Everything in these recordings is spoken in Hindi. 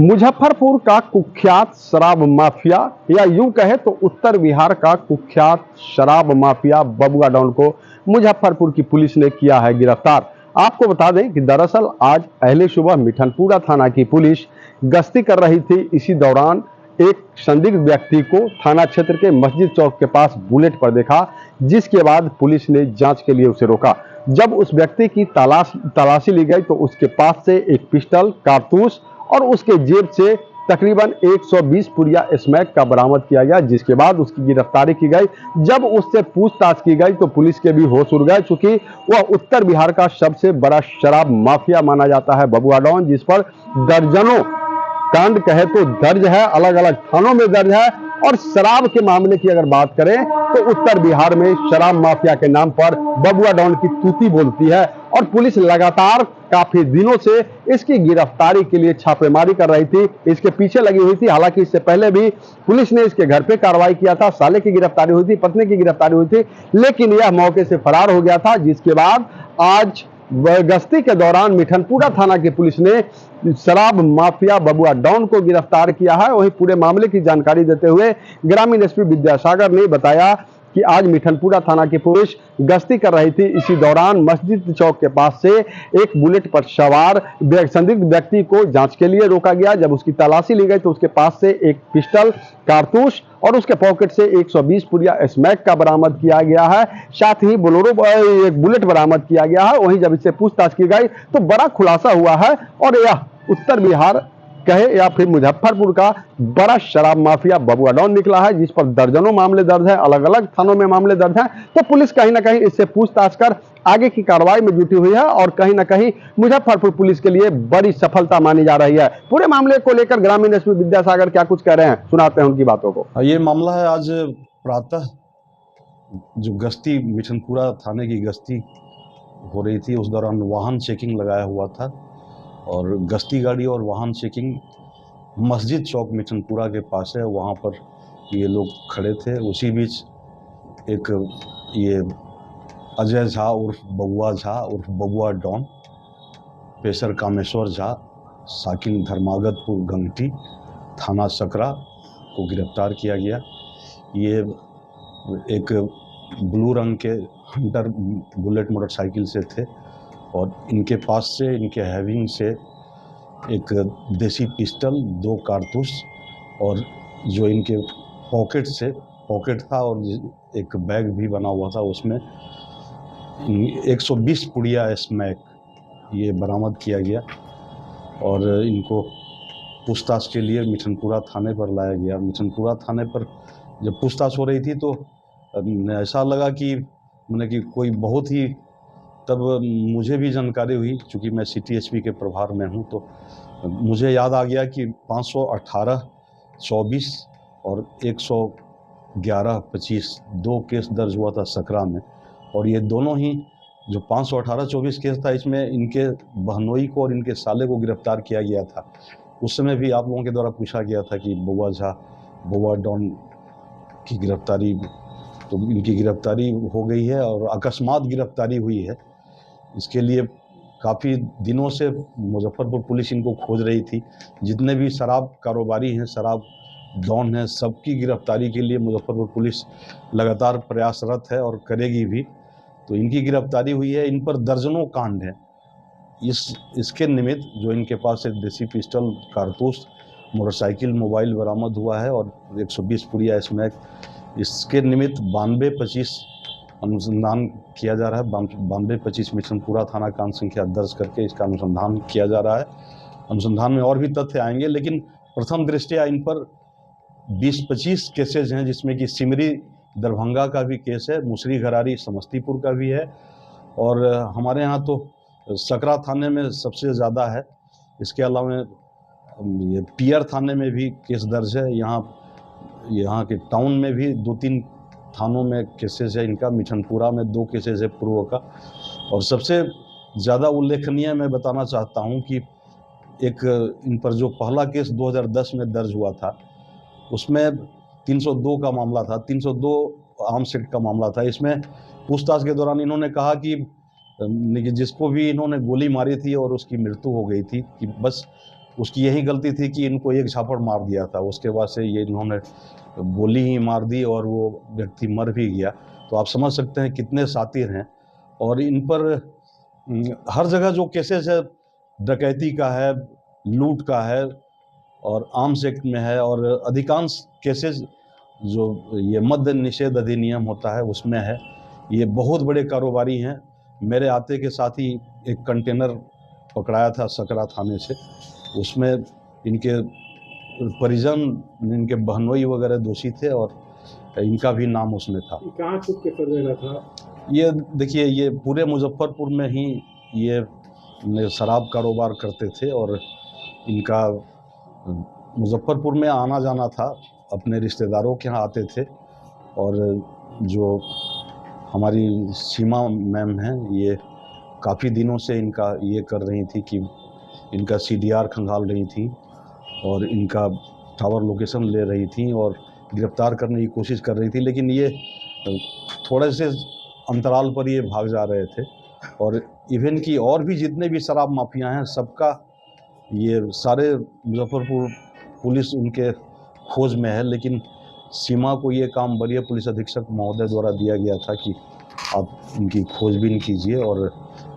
मुजफ्फरपुर का कुख्यात शराब माफिया या यूं कहे तो उत्तर बिहार का कुख्यात शराब माफिया बबुआ डॉन को मुजफ्फरपुर की पुलिस ने किया है गिरफ्तार। आपको बता दें कि दरअसल आज पहले सुबह मिठनपुरा थाना की पुलिस गश्ती कर रही थी। इसी दौरान एक संदिग्ध व्यक्ति को थाना क्षेत्र के मस्जिद चौक के पास बुलेट पर देखा, जिसके बाद पुलिस ने जांच के लिए उसे रोका। जब उस व्यक्ति की तलाशी ली गई तो उसके पास से एक पिस्टल, कारतूस और उसके जेब से तकरीबन 120 पुड़िया स्मैक का बरामद किया गया, जिसके बाद उसकी गिरफ्तारी की गई। जब उससे पूछताछ की गई तो पुलिस के भी होश उड़ गए, चूंकि वह उत्तर बिहार का सबसे बड़ा शराब माफिया माना जाता है बबुआ डॉन, जिस पर दर्जनों कांड कहे तो दर्ज है, अलग अलग थानों में दर्ज है। और शराब के मामले की अगर बात करें तो उत्तर बिहार में शराब माफिया के नाम पर बबुआ डॉन की तूती बोलती है और पुलिस लगातार काफी दिनों से इसकी गिरफ्तारी के लिए छापेमारी कर रही थी, इसके पीछे लगी हुई थी। हालांकि इससे पहले भी पुलिस ने इसके घर पे कार्रवाई किया था, साले की गिरफ्तारी हुई थी, पत्नी की गिरफ्तारी हुई थी, लेकिन यह मौके से फरार हो गया था। जिसके बाद आज गश्ती के दौरान मिठनपुरा थाना की पुलिस ने शराब माफिया बबुआ डॉन को गिरफ्तार किया है। वहीं पूरे मामले की जानकारी देते हुए ग्रामीण एसपी विद्यासागर ने बताया कि आज मिठनपुरा थाना की पुलिस गश्ती कर रही थी। इसी दौरान मस्जिद चौक के पास से एक बुलेट पर सवार संदिग्ध व्यक्ति को जांच के लिए रोका गया। जब उसकी तलाशी ली गई तो उसके पास से एक पिस्टल, कारतूस और उसके पॉकेट से 120 पुड़िया स्मैक का बरामद किया गया है। साथ ही बोलेरो एक बुलेट बरामद किया गया है। वहीं जब इससे पूछताछ की गई तो बड़ा खुलासा हुआ है और यह उत्तर बिहार कहे या फिर मुजफ्फरपुर का बड़ा शराब माफिया बबुआ डॉन निकला है, जिस पर दर्जनों मामले दर्ज है, अलग अलग थानों में मामले दर्ज हैं। तो पुलिस कहीं ना कहीं इससे पूछताछ कर आगे की कार्रवाई में जुटी हुई है और कहीं ना कहीं मुजफ्फरपुर पुलिस के लिए बड़ी सफलता मानी जा रही है। पूरे मामले को लेकर ग्रामीण एसपी विद्यासागर क्या कुछ कह रहे हैं, सुनाते हैं उनकी बातों को। ये मामला है आज प्रातः जो गश्ती मिठनपुरा थाने की गश्ती हो रही थी, उस दौरान वाहन चेकिंग लगाया हुआ था और गश्ती गाड़ी और वाहन चेकिंग मस्जिद चौक मिठनपुरा के पास है, वहाँ पर ये लोग खड़े थे। उसी बीच एक ये अजय झा उर्फ बबुआ झा उर्फ बबुआ डॉन, पेशर कामेश्वर झा, साकिन धर्मागतपुर गंगटी, थाना सकरा को गिरफ्तार किया गया। ये एक ब्लू रंग के हंटर बुलेट मोटरसाइकिल से थे और इनके पास से, इनके हैविंग से एक देसी पिस्टल, 2 कारतूस और जो इनके पॉकेट था और एक बैग भी बना हुआ था, उसमें 120 पुड़िया स्मैक ये बरामद किया गया और इनको पूछताछ के लिए मिठनपुरा थाने पर लाया गया। मिठनपुरा थाने पर जब पूछताछ हो रही थी तो ऐसा लगा कि मैंने कि कोई बहुत ही, तब मुझे भी जानकारी हुई, चूँकि मैं सिटी एसपी के प्रभार में हूँ, तो मुझे याद आ गया कि 518-24 और 111-25 2 केस दर्ज हुआ था सकरा में। और ये दोनों ही जो 518-24 केस था, इसमें इनके बहनोई को और इनके साले को गिरफ्तार किया गया था। उस समय भी आप लोगों के द्वारा पूछा गया था कि बबुआ झा, बबुआ डॉन की गिरफ्तारी, तो इनकी गिरफ्तारी हो गई है और अकस्मात गिरफ्तारी हुई है। इसके लिए काफ़ी दिनों से मुजफ्फरपुर पुलिस इनको खोज रही थी। जितने भी शराब कारोबारी हैं, शराब डॉन हैं, सबकी गिरफ्तारी के लिए मुजफ्फरपुर पुलिस लगातार प्रयासरत है और करेगी भी। तो इनकी गिरफ्तारी हुई है। इन पर दर्जनों कांड हैं। इसके निमित्त जो इनके पास एक देसी पिस्टल, कारतूस, मोटरसाइकिल, मोबाइल बरामद हुआ है और 120 पुड़िया स्मैक, इसके निमित्त 92-25 अनुसंधान किया जा रहा है। 92-25 मिठनपुरा थाना कांड संख्या दर्ज करके इसका अनुसंधान किया जा रहा है। अनुसंधान में और भी तथ्य आएंगे, लेकिन प्रथम दृष्टया इन पर 20-25 केसेज हैं, जिसमें कि सिमरी दरभंगा का भी केस है, मुसरी घरारी समस्तीपुर का भी है और हमारे यहाँ तो सकरा थाने में सबसे ज़्यादा है। इसके अलावा ये पियर थाने में भी केस दर्ज है। यहाँ के टाउन में भी 2-3 थानों में केसेस है इनका। मिठनपुरा में 2 केसेस है पूर्व का। और सबसे ज़्यादा उल्लेखनीय मैं बताना चाहता हूँ कि एक इन पर जो पहला केस 2010 में दर्ज हुआ था, उसमें 302 का मामला था, 302 आर्म्स एक्ट का मामला था। इसमें पूछताछ के दौरान इन्होंने कहा कि जिसको भी इन्होंने गोली मारी थी और उसकी मृत्यु हो गई थी, कि बस उसकी यही गलती थी कि इनको एक झापड़ मार दिया था, उसके बाद से ये इन्होंने गोली ही मार दी और वो व्यक्ति मर भी गया। तो आप समझ सकते हैं कितने शातिर हैं। और इन पर हर जगह जो केसेस है, डकैती का है, लूट का है और आर्म्स एक्ट में है, और अधिकांश केसेस जो ये मद्य निषेध अधिनियम होता है उसमें है। ये बहुत बड़े कारोबारी हैं। मेरे आते के साथ ही एक कंटेनर पकड़ाया था सकरा थाने से, उसमें इनके परिजन, इनके बहनोई वगैरह दोषी थे और इनका भी नाम उसमें था। कहाँ छुप के कर रहा था? ये देखिए, ये पूरे मुजफ्फरपुर में ही ये शराब कारोबार करते थे और इनका मुजफ्फरपुर में आना जाना था, अपने रिश्तेदारों के यहाँ आते थे। और जो हमारी सीमा मैम हैं, ये काफ़ी दिनों से इनका ये कर रही थी कि इनका CDR खंगाल रही थी और इनका टावर लोकेशन ले रही थी और गिरफ्तार करने की कोशिश कर रही थी, लेकिन ये थोड़े से अंतराल पर ये भाग जा रहे थे। और इवन की और भी जितने भी शराब माफिया हैं, सबका ये सारे मुजफ्फरपुर पुलिस उनके खोज में है। लेकिन सीमा को ये काम वरीय पुलिस अधीक्षक महोदय द्वारा दिया गया था कि आप इनकी खोजबीन कीजिए, और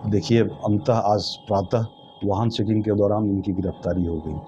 देखिए अंततः आज प्रातः वाहन चेकिंग के दौरान इनकी गिरफ्तारी हो गई।